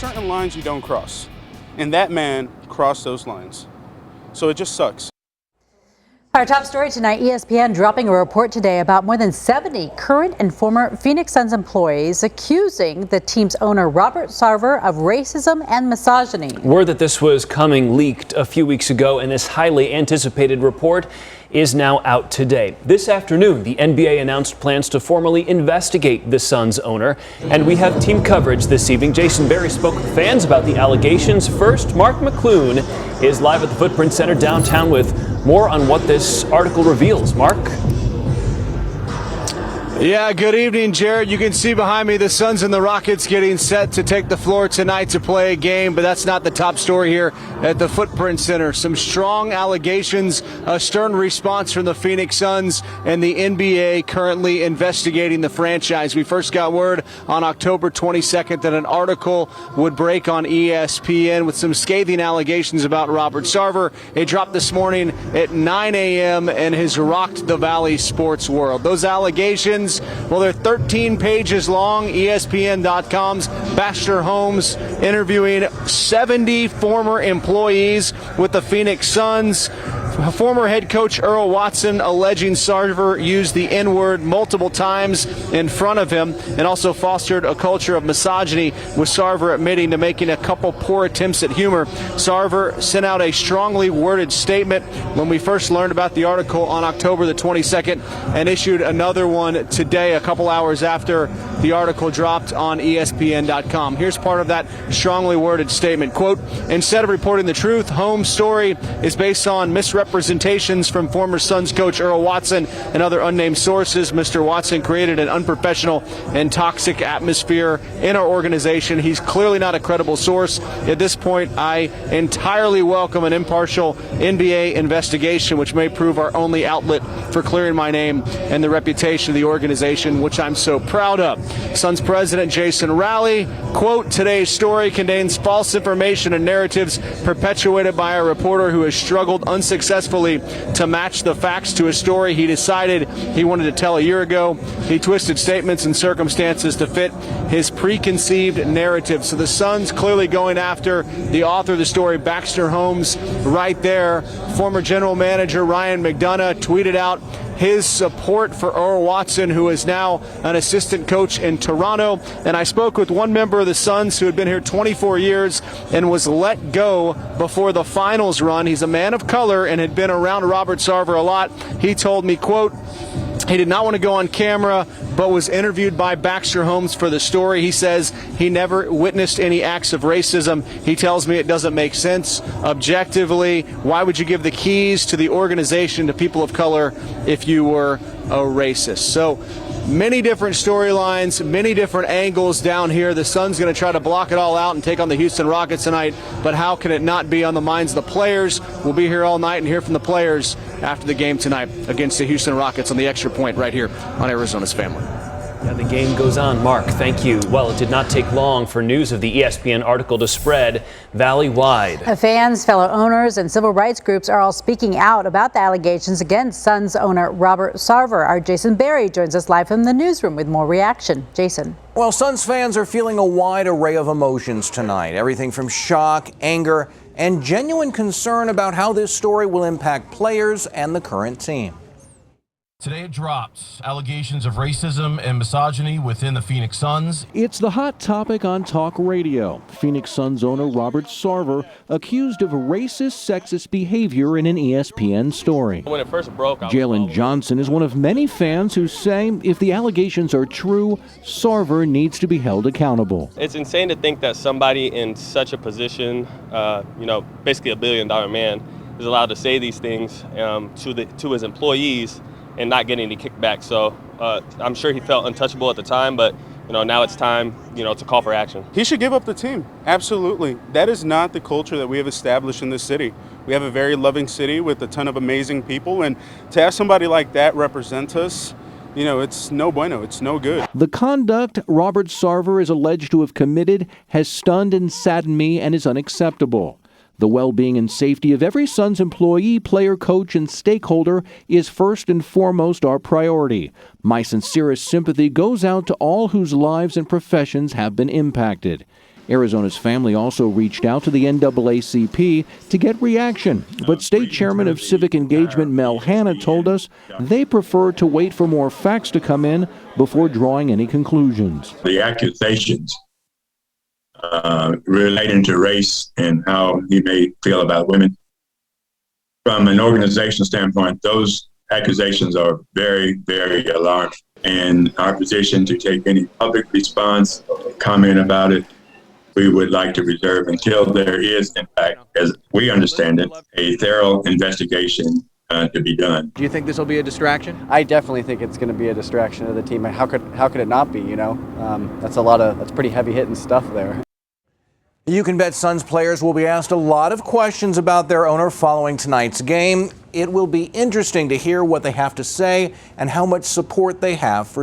Certain lines you don't cross, and that man crossed those lines. So it just sucks. Our top story tonight, ESPN dropping a report today about more than 70 current and former Phoenix Suns employees accusing the team's owner, Robert Sarver, of racism and misogyny. Word that this was coming leaked a few weeks ago, and this highly anticipated report is now out today. This afternoon, the NBA announced plans to formally investigate the Suns owner, and we have team coverage this evening. Jason Berry spoke with fans about the allegations. First, Mark McClune is live at the Footprint Center downtown with more on what this article reveals. Mark? Yeah, good evening, Jared. You can see behind me the Suns and the Rockets getting set to take the floor tonight to play a game, but that's not the top story here at the Footprint Center. Some strong allegations, a stern response from the Phoenix Suns, and the NBA currently investigating the franchise. We first got word on October 22nd that an article would break on ESPN with some scathing allegations about Robert Sarver. It dropped this morning at 9 a.m. and has rocked the Valley sports world. Those allegations, well, they're 13 pages long. ESPN.com's Baxter Holmes interviewing 70 former employees with the Phoenix Suns. Former head coach Earl Watson alleging Sarver used the N-word multiple times in front of him and also fostered a culture of misogyny, with Sarver admitting to making a couple poor attempts at humor. Sarver sent out a strongly worded statement when we first learned about the article on October the 22nd and issued another one today, a couple hours after the article dropped on ESPN.com. Here's part of that strongly worded statement. Quote, "Instead of reporting the truth, Holmes' story is based on misrepresentations from former Suns coach Earl Watson and other unnamed sources. Mr. Watson created an unprofessional and toxic atmosphere in our organization. He's clearly not a credible source. At this point, I entirely welcome an impartial NBA investigation, which may prove our only outlet for clearing my name and the reputation of the organization, which I'm so proud of." Suns president Jason Rowley, quote, "Today's story contains false information and narratives perpetuated by a reporter who has struggled unsuccessfully to match the facts to a story he decided he wanted to tell a year ago. He twisted statements and circumstances to fit his preconceived narrative." So the Suns clearly going after the author of the story, Baxter Holmes, right there. Former general manager Ryan McDonough tweeted out his support for Earl Watson, who is now an assistant coach in Toronto. And I spoke with one member of the Suns who had been here 24 years and was let go before the finals run. He's a man of color and had been around Robert Sarver a lot. He told me, quote, he did not want to go on camera, but was interviewed by Baxter Holmes for the story. He says he never witnessed any acts of racism. He tells me it doesn't make sense objectively. Why would you give the keys to the organization to people of color if you were a racist? So many different storylines, many different angles down here. The Suns going to try to block it all out and take on the Houston Rockets tonight. But how can it not be on the minds of the players? We'll be here all night and hear from the players after the game tonight against the Houston Rockets on the Extra Point right here on Arizona's Family. Yeah, the game goes on. Mark, thank you. Well, it did not take long for news of the ESPN article to spread valley-wide. Fans, fellow owners, and civil rights groups are all speaking out about the allegations against Suns owner Robert Sarver. Our Jason Berry joins us live from the newsroom with more reaction. Jason. Well, Suns fans are feeling a wide array of emotions tonight. Everything from shock, anger, and genuine concern about how this story will impact players and the current team. Today it drops. Allegations of racism and misogyny within the Phoenix Suns. It's the hot topic on talk radio. Phoenix Suns owner Robert Sarver accused of racist, sexist behavior in an ESPN story. When it first broke, Jalen Johnson is one of many fans who say if the allegations are true, Sarver needs to be held accountable. It's insane to think that somebody in such a position, basically $1 billion man, is allowed to say these things to his employees and not getting any kickback. So I'm sure he felt untouchable at the time, but now it's time, to call for action. He should give up the team. Absolutely. That is not the culture that we have established in this city. We have a very loving city with a ton of amazing people, and to have somebody like that represent us, it's no bueno. It's no good. The conduct Robert Sarver is alleged to have committed has stunned and saddened me and is unacceptable. The well-being and safety of every Suns employee, player, coach, and stakeholder is first and foremost our priority. My sincerest sympathy goes out to all whose lives and professions have been impacted. Arizona's family also reached out to the NAACP to get reaction, but State Chairman of Civic Engagement Mel Hanna told us they prefer to wait for more facts to come in before drawing any conclusions. The accusations relating to race and how he may feel about women, from an organizational standpoint, those accusations are very, very alarming. And our position to take any public response, comment about it, we would like to reserve until there is, in fact, as we understand it, a thorough investigation to be done. Do you think this will be a distraction? I definitely think it's going to be a distraction of the team. How could it not be? You know, that's pretty heavy hitting stuff there. You can bet Suns players will be asked a lot of questions about their owner following tonight's game. It will be interesting to hear what they have to say and how much support they have for